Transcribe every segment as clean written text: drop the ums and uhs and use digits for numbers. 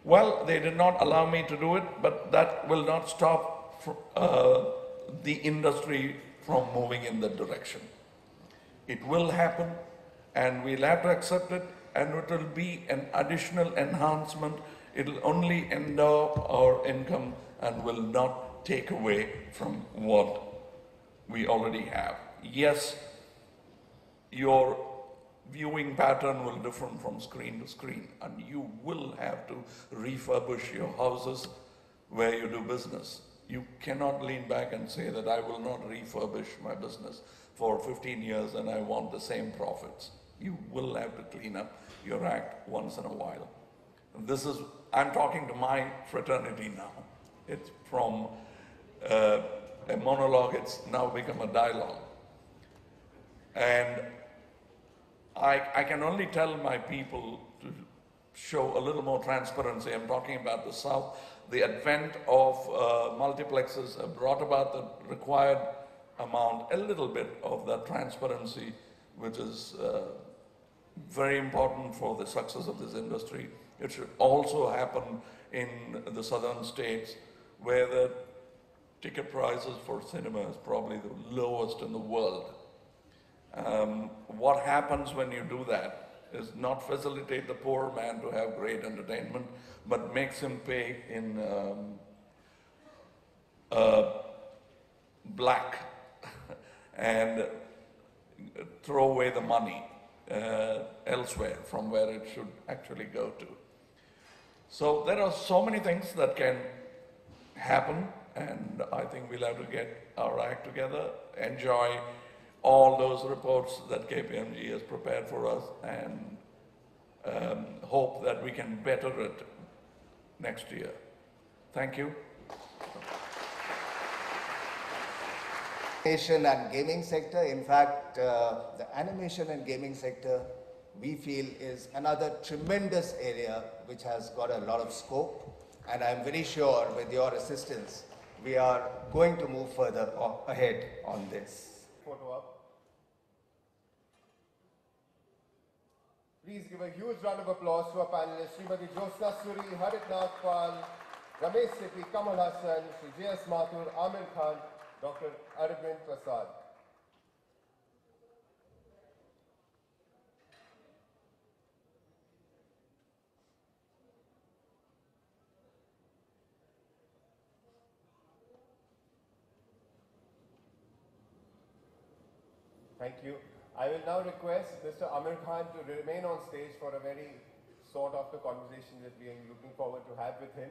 Well, they did not allow me to do it, but that will not stop the industry from moving in that direction. It will happen, and we'll have to accept it, and it will be an additional enhancement. It will only endow our income and will not take away from what we already have. Yes, your viewing pattern will differ from screen to screen, and you will have to refurbish your houses where you do business. You cannot lean back and say that I will not refurbish my business for 15 years and I want the same profits. You will have to clean up your act once in a while. This is, I'm talking to my fraternity now. It's from a monologue, it's now become a dialogue. And I can only tell my people to show a little more transparency. I'm talking about the South. The advent of multiplexes have brought about the required amount, a little bit of that transparency, which is very important for the success of this industry. It should also happen in the southern states, where the ticket prices for cinema is probably the lowest in the world. What happens when you do that is not facilitate the poor man to have great entertainment, but makes him pay in black and throw away the money elsewhere from where it should actually go to. So there are so many things that can happen, and I think we'll have to get our act together, enjoy all those reports that KPMG has prepared for us, and hope that we can better it next year. Thank you. Animation and gaming sector. In fact, the animation and gaming sector, we feel, is another tremendous area which has got a lot of scope, and I'm very sure with your assistance, we are going to move further ahead on this. Photo up. Please give a huge round of applause to our panelists, Srimati Josna Suri, Harit Nagpal, Ramesh Sethi, Kamal Hasan, Sri J.S. Mathur, Aamir Khan, Dr. Arvind Prasad. Thank you. I will now request Mr. Aamir Khan to remain on stage for a very sought after conversation that we are looking forward to have with him.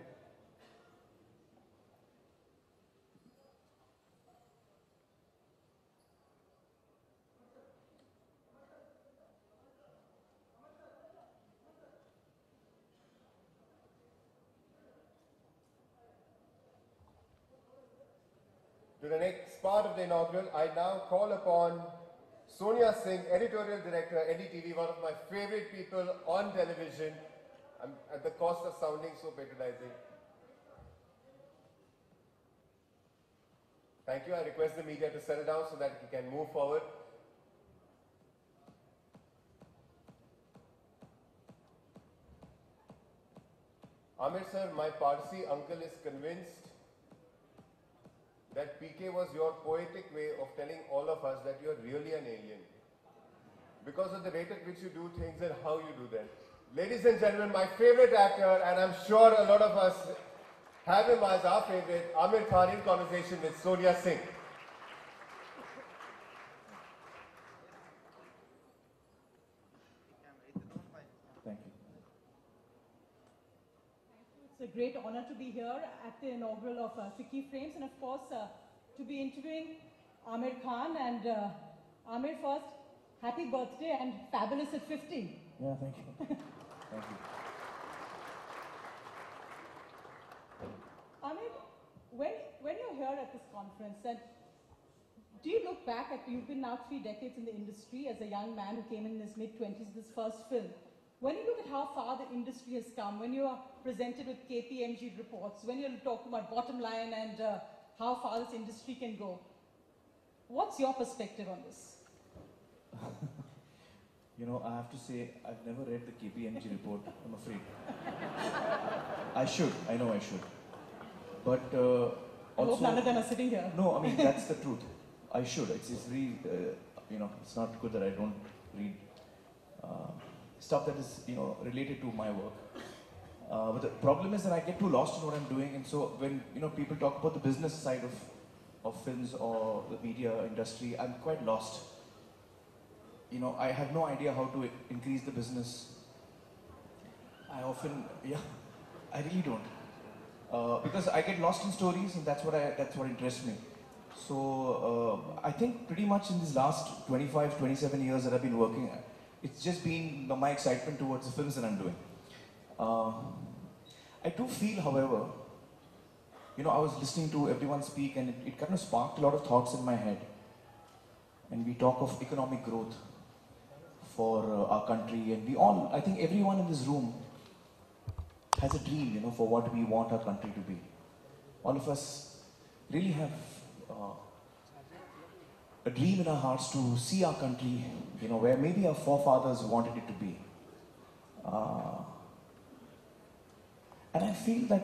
To the next part of the inaugural, I now call upon Sonia Singh, Editorial Director, NDTV, one of my favorite people on television. I'm at the cost of sounding so patronizing. Thank you. I request the media to settle down so that we can move forward. Aamir sir, my Parsi uncle is convinced that PK was your poetic way of telling all of us that you're really an alien, because of the rate at which you do things and how you do them. Ladies and gentlemen, my favorite actor, and I'm sure a lot of us have him as our favorite, Aamir Khan, in conversation with Sonia Singh. Thank you. It's a great honor to be here at the inaugural of FICCI Frames, and of course to be interviewing Aamir Khan. And Aamir, first, happy birthday and fabulous at 50. Yeah, thank you. Thank you. Aamir, when you're here at this conference, and do you look back at, you've been now 3 decades in the industry as a young man who came in his mid-20s, this first film. When you look at how far the industry has come, when you are presented with KPMG reports, when you're talking about bottom line and how far this industry can go, what's your perspective on this? You know, I have to say, I've never read the KPMG report, I'm afraid. I should. I know I should. But I hope also, none of them are sitting here. no, I mean that's the truth. I should. It's really, it's not good that I don't read stuff that is, related to my work. But the problem is that I get too lost in what I'm doing, and so when people talk about the business side of films or the media industry, I'm quite lost. I have no idea how to increase the business. I often, I really don't, because I get lost in stories, and that's what interests me. So I think pretty much in these last 25, 27 years that I've been working, it's just been my excitement towards the films that I'm doing. I do feel, however, I was listening to everyone speak, and it kind of sparked a lot of thoughts in my head. And we talk of economic growth for our country, and I think everyone in this room has a dream, for what we want our country to be. All of us really have a dream in our hearts to see our country, where maybe our forefathers wanted it to be. And I feel that,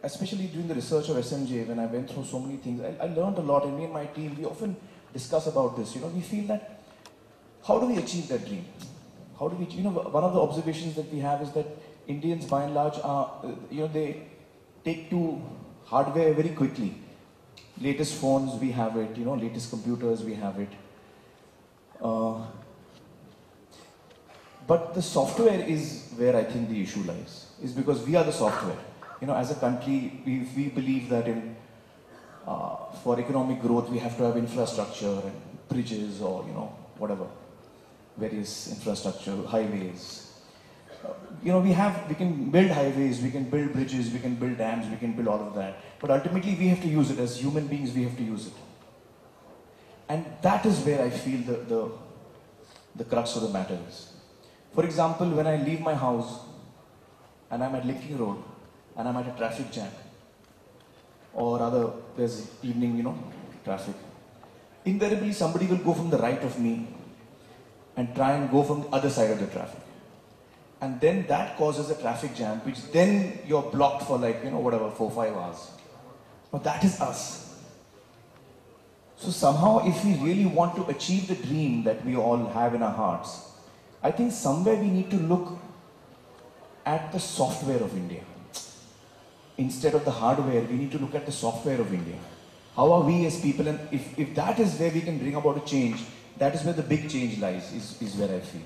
especially during the research of SMJ, when I went through so many things, I learned a lot, and me and my team, we often discuss about this. We feel that, how do we achieve that dream? How do we, one of the observations that we have is that Indians, by and large, they take to hardware very quickly. Latest phones, we have it, latest computers, we have it. But the software is where I think the issue lies, is because we are the software. As a country, we believe that for economic growth, we have to have infrastructure and bridges or, whatever, various infrastructure, highways. We can build highways, we can build bridges, we can build dams, we can build all of that. But ultimately, we have to use it. As human beings, we have to use it. And that is where I feel the crux of the matter is. For example, when I leave my house and I'm at Linking Road and I'm at a traffic jam, or rather there's evening, traffic, invariably somebody will go from the right of me and try and go from the other side of the traffic. And then that causes a traffic jam, which then you're blocked for 4-5 hours. But that is us. So somehow, if we really want to achieve the dream that we all have in our hearts, I think somewhere we need to look at the software of India. Instead of the hardware, we need to look at the software of India. How are we as people, and if that is where we can bring about a change, that is where the big change lies, is where I feel.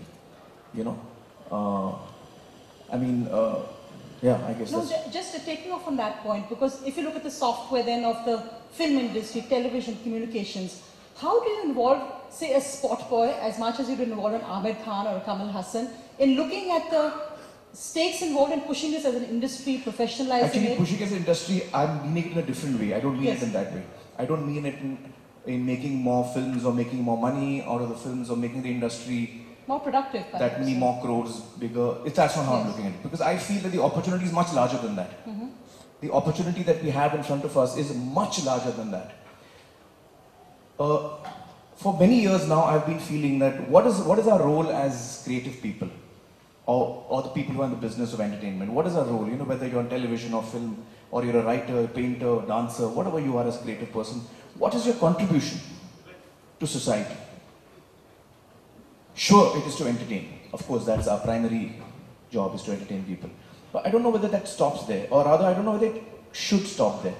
I guess no, that's... just taking off on that point, because if you look at the software then of the film industry, television, communications, how do you involve, say, a spot boy as much as you do involve an Aamir Khan or a Kamal Hasan in looking at the stakes involved in pushing this as an industry, professionalizing Actually, it? pushing as an industry, I'm meaning it in a different way. I don't mean it in that way. I don't mean it in making more films or making more money out of the films or making the industry more productive, that many more crores bigger. That's not how I'm looking at it. Because I feel that the opportunity is much larger than that. The opportunity that we have in front of us is much larger than that. For many years now, I've been feeling that what is our role as creative people, or the people who are in the business of entertainment? What is our role? Whether you're on television or film, or you're a writer, painter, dancer, whatever you are as a creative person, what is your contribution to society? Sure, it is to entertain. Of course, that's our primary job, is to entertain people. But I don't know whether that stops there, or rather, I don't know whether it should stop there.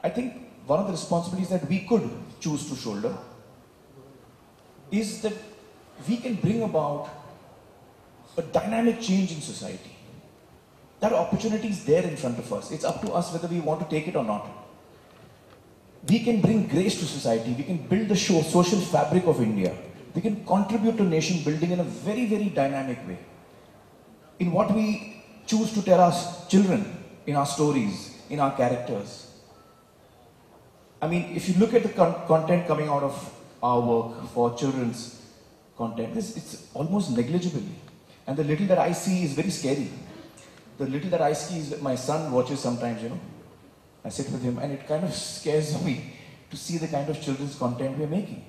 I think one of the responsibilities that we could choose to shoulder is that we can bring about a dynamic change in society. That opportunity is there in front of us. It's up to us whether we want to take it or not. We can bring grace to society. We can build the social fabric of India. We can contribute to nation building in a very, very dynamic way. In what we choose to tell our children, in our stories, in our characters. I mean, if you look at the content coming out of our work for children's content, it's almost negligible. And the little that I see is very scary. The little that I see is that my son watches sometimes, I sit with him and it kind of scares me to see the kind of children's content we're making.